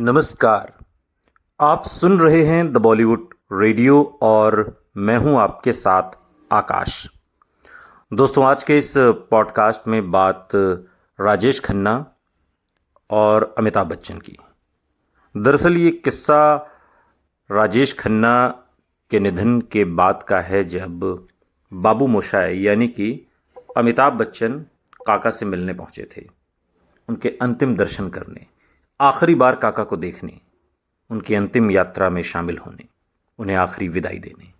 नमस्कार। आप सुन रहे हैं द बॉलीवुड रेडियो और मैं हूं आपके साथ आकाश। दोस्तों, आज के इस पॉडकास्ट में बात राजेश खन्ना और अमिताभ बच्चन की। दरअसल ये किस्सा राजेश खन्ना के निधन के बाद का है, जब बाबू मोशाय यानी कि अमिताभ बच्चन काका से मिलने पहुंचे थे, उनके अंतिम दर्शन करने, आखिरी बार काका को देखने, उनकी अंतिम यात्रा में शामिल होने, उन्हें आखिरी विदाई देने।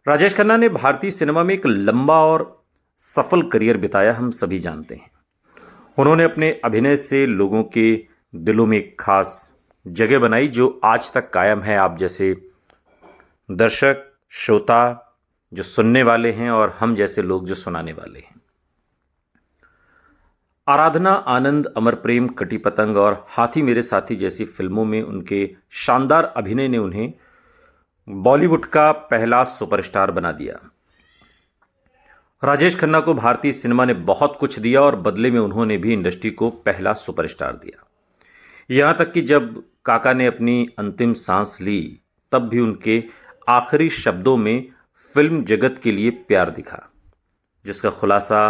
राजेश खन्ना ने भारतीय सिनेमा में एक लंबा और सफल करियर बिताया, हम सभी जानते हैं। उन्होंने अपने अभिनय से लोगों के दिलों में एक खास जगह बनाई जो आज तक कायम है। आप जैसे दर्शक, श्रोता जो सुनने वाले हैं और हम जैसे लोग जो सुनाने वाले हैं। आराधना, आनंद, अमर प्रेम, कटी पतंग और हाथी मेरे साथी जैसी फिल्मों में उनके शानदार अभिनय ने उन्हें बॉलीवुड का पहला सुपरस्टार बना दिया। राजेश खन्ना को भारतीय सिनेमा ने बहुत कुछ दिया और बदले में उन्होंने भी इंडस्ट्री को पहला सुपरस्टार दिया। यहां तक कि जब काका ने अपनी अंतिम सांस ली, तब भी उनके आखिरी शब्दों में फिल्म जगत के लिए प्यार दिखा, जिसका खुलासा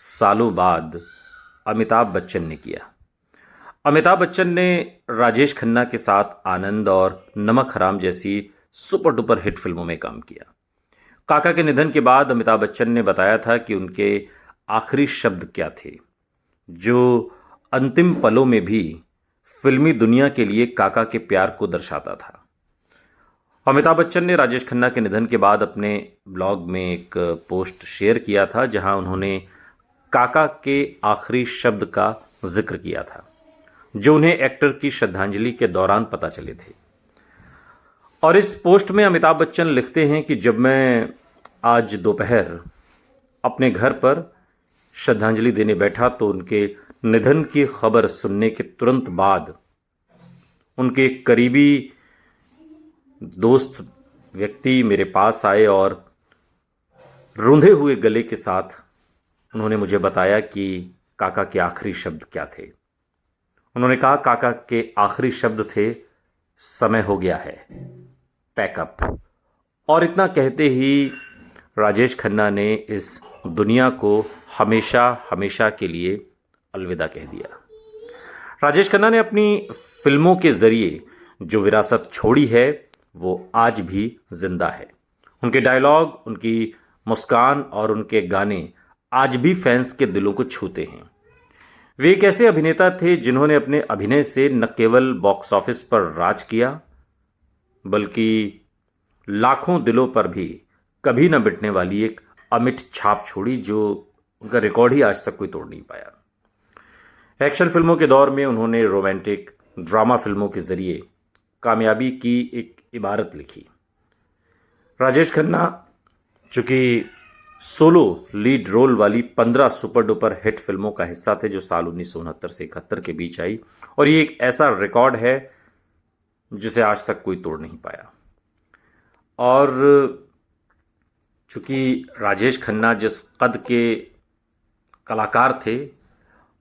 सालों बाद अमिताभ बच्चन ने किया। अमिताभ बच्चन ने राजेश खन्ना के साथ आनंद और नमक हराम जैसी सुपर डुपर हिट फिल्मों में काम किया। काका के निधन के बाद अमिताभ बच्चन ने बताया था कि उनके आखिरी शब्द क्या थे, जो अंतिम पलों में भी फिल्मी दुनिया के लिए काका के प्यार को दर्शाता था। अमिताभ बच्चन ने राजेश खन्ना के निधन के बाद अपने ब्लॉग में एक पोस्ट शेयर किया था, जहां उन्होंने काका के आखिरी शब्द का जिक्र किया था, जो उन्हें एक्टर की श्रद्धांजलि के दौरान पता चले थे। और इस पोस्ट में अमिताभ बच्चन लिखते हैं कि जब मैं आज दोपहर अपने घर पर श्रद्धांजलि देने बैठा तो उनके निधन की खबर सुनने के तुरंत बाद उनके करीबी दोस्त व्यक्ति मेरे पास आए और रूंधे हुए गले के साथ उन्होंने मुझे बताया कि काका के आखिरी शब्द क्या थे। उन्होंने कहा काका के आखिरी शब्द थे, समय हो गया है, पैकअप। और इतना कहते ही राजेश खन्ना ने इस दुनिया को हमेशा हमेशा के लिए अलविदा कह दिया। राजेश खन्ना ने अपनी फिल्मों के जरिए जो विरासत छोड़ी है, वो आज भी जिंदा है। उनके डायलॉग, उनकी मुस्कान और उनके गाने आज भी फैंस के दिलों को छूते हैं। वे एक ऐसे अभिनेता थे जिन्होंने अपने अभिनय से न केवल बॉक्स ऑफिस पर राज किया, बल्कि लाखों दिलों पर भी कभी न मिटने वाली एक अमिट छाप छोड़ी, जो उनका रिकॉर्ड ही आज तक कोई तोड़ नहीं पाया। एक्शन फिल्मों के दौर में उन्होंने रोमांटिक ड्रामा फिल्मों के जरिए कामयाबी की एक इबारत लिखी। राजेश खन्ना चूंकि सोलो लीड रोल वाली 15 सुपर डुपर हिट फिल्मों का हिस्सा थे, जो साल 1969 से 71 के बीच आई, और ये एक ऐसा रिकॉर्ड है जिसे आज तक कोई तोड़ नहीं पाया। और चूंकि राजेश खन्ना जिस कद के कलाकार थे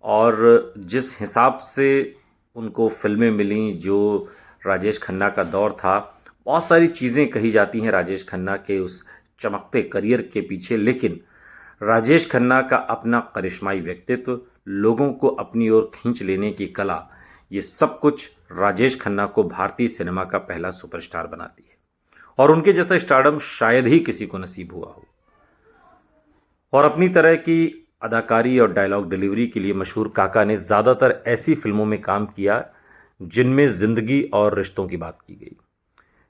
और जिस हिसाब से उनको फिल्में मिली, जो राजेश खन्ना का दौर था, बहुत सारी चीज़ें कही जाती हैं राजेश खन्ना के उस चमकते करियर के पीछे, लेकिन राजेश खन्ना का अपना करिश्माई व्यक्तित्व, लोगों को अपनी ओर खींच लेने की कला, ये सब कुछ राजेश खन्ना को भारतीय सिनेमा का पहला सुपरस्टार बनाती है। और उनके जैसा स्टारडम शायद ही किसी को नसीब हुआ हो। और अपनी तरह की अदाकारी और डायलॉग डिलीवरी के लिए मशहूर काका ने ज़्यादातर ऐसी फिल्मों में काम किया जिनमें जिंदगी और रिश्तों की बात की गई।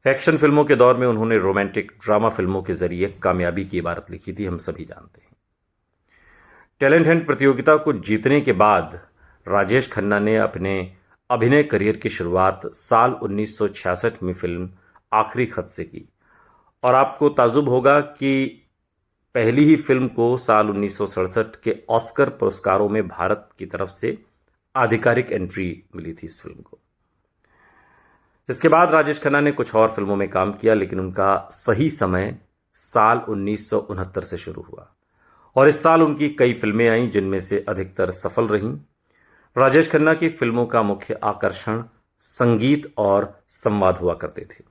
एक्शन फिल्मों के दौर में उन्होंने रोमांटिक ड्रामा फिल्मों के जरिए कामयाबी की इबारत लिखी थी, हम सभी जानते हैं। टैलेंट हंट प्रतियोगिता को जीतने के बाद राजेश खन्ना ने अपने अभिनय करियर की शुरुआत साल 1966 में फिल्म आखिरी खत से की। और आपको ताजुब होगा कि पहली ही फिल्म को साल 1967 के ऑस्कर पुरस्कारों में भारत की तरफ से आधिकारिक एंट्री मिली थी इस फिल्म को। इसके बाद राजेश खन्ना ने कुछ और फिल्मों में काम किया, लेकिन उनका सही समय साल 1969 से शुरू हुआ और इस साल उनकी कई फिल्में आईं, जिनमें से अधिकतर सफल रहीं। राजेश खन्ना की फिल्मों का मुख्य आकर्षण संगीत और संवाद हुआ करते थे।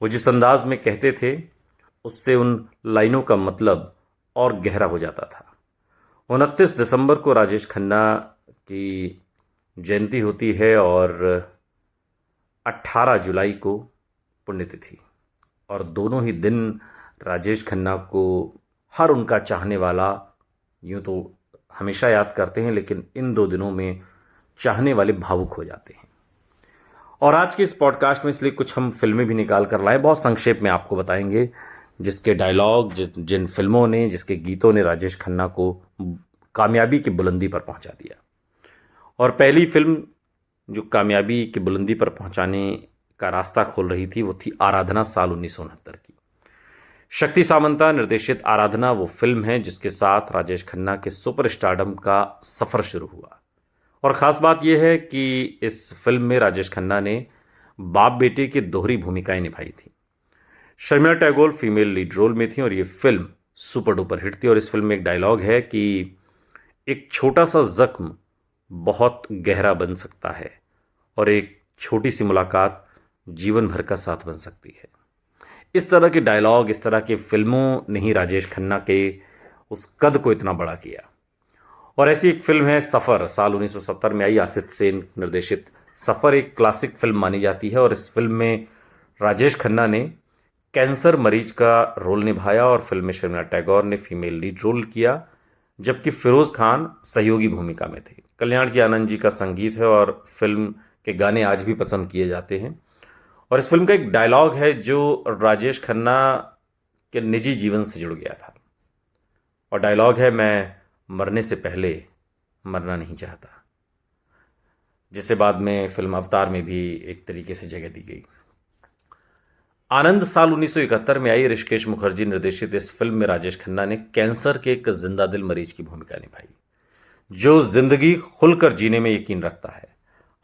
वो जिस अंदाज में कहते थे उससे उन लाइनों का मतलब और गहरा हो जाता था। 29 दिसंबर को राजेश खन्ना की जयंती होती है और 18 जुलाई को पुण्यतिथि, और दोनों ही दिन राजेश खन्ना को हर उनका चाहने वाला यूं तो हमेशा याद करते हैं, लेकिन इन 2 दिनों में चाहने वाले भावुक हो जाते हैं। और आज के इस पॉडकास्ट में इसलिए कुछ हम फिल्में भी निकाल कर लाए, बहुत संक्षेप में आपको बताएंगे जिसके डायलॉग, जिन फिल्मों ने, जिसके गीतों ने राजेश खन्ना को कामयाबी की बुलंदी पर पहुंचा दिया। और पहली फिल्म जो कामयाबी की बुलंदी पर पहुंचाने का रास्ता खोल रही थी वो थी आराधना, साल 1969 की। शक्ति सामंता निर्देशित आराधना वो फिल्म है जिसके साथ राजेश खन्ना के सुपर स्टारडम का सफर शुरू हुआ। और ख़ास बात यह है कि इस फिल्म में राजेश खन्ना ने बाप बेटे की दोहरी भूमिकाएं निभाई थी। Sharmila Tagore female lead role में थी और ये फिल्म सुपर डुपर हिट थी। और इस फिल्म में एक डायलॉग है कि एक छोटा सा जख्म बहुत गहरा बन सकता है और एक छोटी सी मुलाकात जीवन भर का साथ बन सकती है। इस तरह के डायलॉग, इस तरह की फिल्मों ने ही राजेश खन्ना के उस कद को इतना बड़ा किया। और ऐसी एक फिल्म है सफ़र, साल 1970 में आई, आसित सेन निर्देशित। सफ़र एक क्लासिक फिल्म मानी जाती है और इस फिल्म में राजेश खन्ना ने कैंसर मरीज का रोल निभाया और फिल्म में शर्मिला टैगोर ने फीमेल लीड रोल किया, जबकि फिरोज खान सहयोगी भूमिका में थे। कल्याण जी आनंद जी का संगीत है और फिल्म के गाने आज भी पसंद किए जाते हैं। और इस फिल्म का एक डायलॉग है जो राजेश खन्ना के निजी जीवन से जुड़ गया था, और डायलॉग है, मैं मरने से पहले मरना नहीं चाहता, जिसे बाद में फिल्म अवतार में भी एक तरीके से जगह दी गई। आनंद साल 1971 में आई। ऋषिकेश मुखर्जी निर्देशित इस फिल्म में राजेश खन्ना ने कैंसर के एक जिंदा दिल मरीज की भूमिका निभाई जो जिंदगी खुलकर जीने में यकीन रखता है।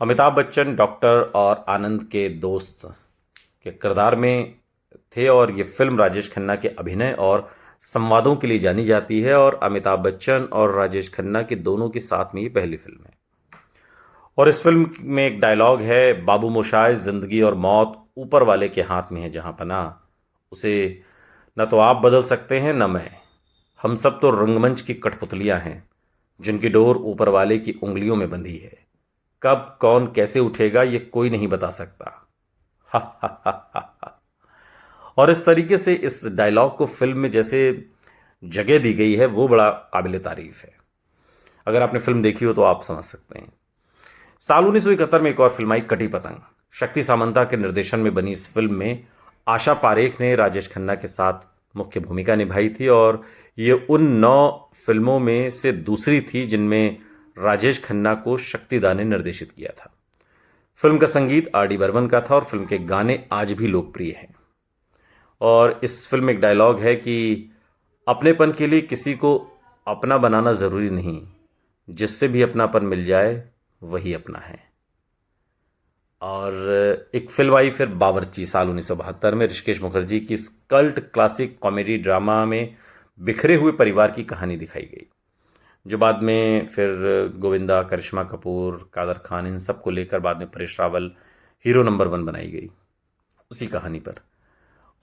अमिताभ बच्चन डॉक्टर और आनंद के दोस्त के किरदार में थे और ये फिल्म राजेश खन्ना के अभिनय और संवादों के लिए जानी जाती है। और अमिताभ बच्चन और राजेश खन्ना के दोनों के साथ में ये पहली फिल्म है। और इस फिल्म में एक डायलॉग है, बाबू मोशाय, जिंदगी और मौत ऊपर वाले के हाथ में है जहां पनाह, उसे न तो आप बदल सकते हैं न मैं, हम सब तो रंगमंच की कठपुतलियां हैं जिनकी डोर ऊपर वाले की उंगलियों में बंधी है, कब कौन कैसे उठेगा ये कोई नहीं बता सकता। हा हा हा हा हा। और इस तरीके से इस डायलॉग को फिल्म में जैसे जगह दी गई है वो बड़ा काबिल तारीफ है। अगर आपने फिल्म देखी हो तो आप समझ सकते हैं। साल 1971 में एक और फिल्म आई, कटी पतंग। शक्ति सामंता के निर्देशन में बनी इस फिल्म में आशा पारेख ने राजेश खन्ना के साथ मुख्य भूमिका निभाई थी और ये उन 9 फिल्मों में से दूसरी थी जिनमें राजेश खन्ना को शक्तिदा ने निर्देशित किया था। फिल्म का संगीत आर डी बर्मन का था और फिल्म के गाने आज भी लोकप्रिय हैं। और इस फिल्म में एक डायलॉग है कि अपनेपन के लिए किसी को अपना बनाना ज़रूरी नहीं, जिससे भी अपनापन मिल जाए वही अपना है। और एक फिल्म आई फिर बावर्ची, साल 1972 में। ऋषिकेश मुखर्जी की इस कल्ट क्लासिक कॉमेडी ड्रामा में बिखरे हुए परिवार की कहानी दिखाई गई, जो बाद में फिर गोविंदा, करिश्मा कपूर, कादर खान, इन सब को लेकर बाद में परेश रावल हीरो नंबर 1 बनाई गई उसी कहानी पर।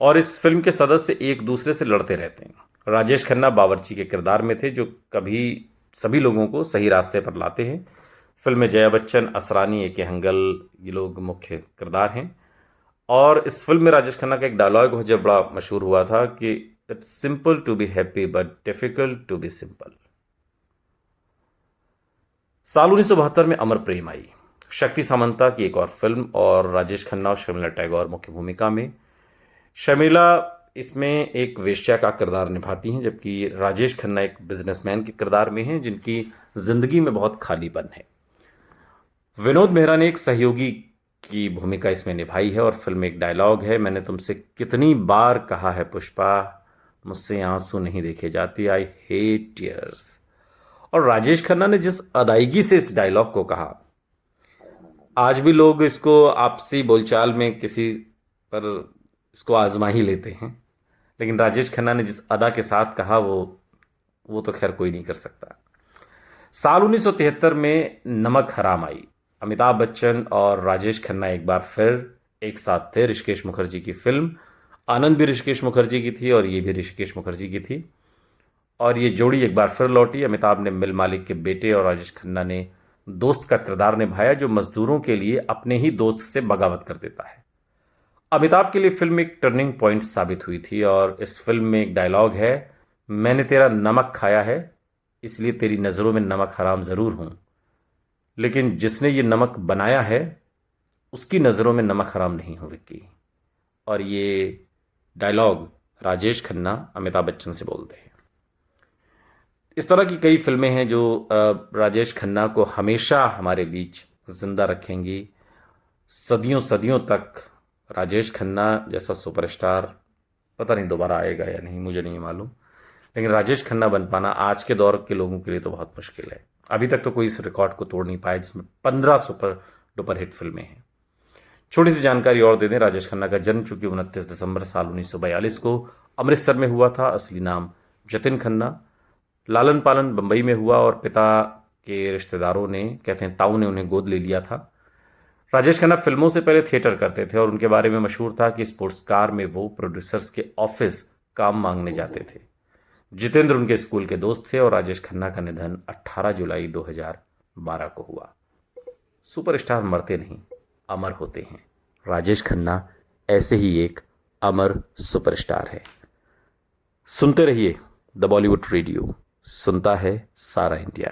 और इस फिल्म के सदस्य एक दूसरे से लड़ते रहते हैं। राजेश खन्ना बावर्ची के किरदार में थे जो कभी सभी लोगों को सही रास्ते पर लाते हैं। फिल्म में जया बच्चन, असरानी, ए के हंगल, ये लोग मुख्य किरदार हैं। और इस फिल्म में राजेश खन्ना का एक डायलॉग जो बड़ा मशहूर हुआ था कि it's simple to be happy but difficult to be simple. साल 1972 में अमर प्रेम आई, शक्ति सामंता की एक और फिल्म, और राजेश खन्ना और शर्मिला टैगोर मुख्य भूमिका में। शर्मिला इसमें एक वेश्या का किरदार निभाती हैं, जबकि राजेश खन्ना एक बिजनेसमैन के किरदार में हैं जिनकी जिंदगी में बहुत खालीपन है। विनोद मेहरा ने एक सहयोगी की भूमिका इसमें निभाई है और फिल्म में एक डायलॉग है, मैंने तुमसे कितनी बार कहा है पुष्पा, मुझसे आंसू नहीं देखे जाते, आई हेट टीयर्स। और राजेश खन्ना ने जिस अदायगी से इस डायलॉग को कहा, आज भी लोग इसको आपसी बोलचाल में किसी पर इसको आजमा ही लेते हैं, लेकिन राजेश खन्ना ने जिस अदा के साथ कहा वो तो खैर कोई नहीं कर सकता। साल 1973 में नमक हराम आई। अमिताभ बच्चन और राजेश खन्ना एक बार फिर एक साथ थे। ऋषिकेश मुखर्जी की फिल्म आनंद भी ऋषिकेश मुखर्जी की थी और ये भी ऋषिकेश मुखर्जी की थी। और ये जोड़ी एक बार फिर लौटी। अमिताभ ने मिल मालिक के बेटे और राजेश खन्ना ने दोस्त का किरदार निभाया जो मजदूरों के लिए अपने ही दोस्त से बगावत कर देता है। अमिताभ के लिए फिल्म एक टर्निंग पॉइंट साबित हुई थी और इस फिल्म में एक डायलॉग है, मैंने तेरा नमक खाया है इसलिए तेरी नज़रों में नमक हराम ज़रूर हूं, लेकिन जिसने ये नमक बनाया है उसकी नज़रों में नमक हराम नहीं हो विक्की। और ये डायलॉग राजेश खन्ना अमिताभ बच्चन से बोलते हैं। इस तरह की कई फिल्में हैं जो राजेश खन्ना को हमेशा हमारे बीच जिंदा रखेंगी। सदियों सदियों तक राजेश खन्ना जैसा सुपरस्टार पता नहीं दोबारा आएगा या नहीं, मुझे नहीं मालूम, लेकिन राजेश खन्ना बन पाना आज के दौर के लोगों के लिए तो बहुत मुश्किल है। अभी तक तो कोई इस रिकॉर्ड को तोड़ नहीं पाया जिसमें 15 सुपर डुपर हिट फिल्में हैं। छोटी सी जानकारी और दे दें, राजेश खन्ना का जन्म चूंकि 29 दिसंबर साल 1942 को अमृतसर में हुआ था। असली नाम जतिन खन्ना। लालन पालन बंबई में हुआ और पिता के रिश्तेदारों ने, कहते हैं ताऊ ने, उन्हें गोद ले लिया था। राजेश खन्ना फिल्मों से पहले थिएटर करते थे और उनके बारे में मशहूर था कि स्पोर्ट्स कार में वो प्रोड्यूसर्स के ऑफिस काम मांगने जाते थे। जितेंद्र उनके स्कूल के दोस्त थे और राजेश खन्ना का निधन 18 जुलाई 2012 को हुआ। सुपरस्टार मरते नहीं, अमर होते हैं। राजेश खन्ना ऐसे ही एक अमर सुपरस्टार है। सुनते रहिए द बॉलीवुड रेडियो, सुनता है सारा इंडिया।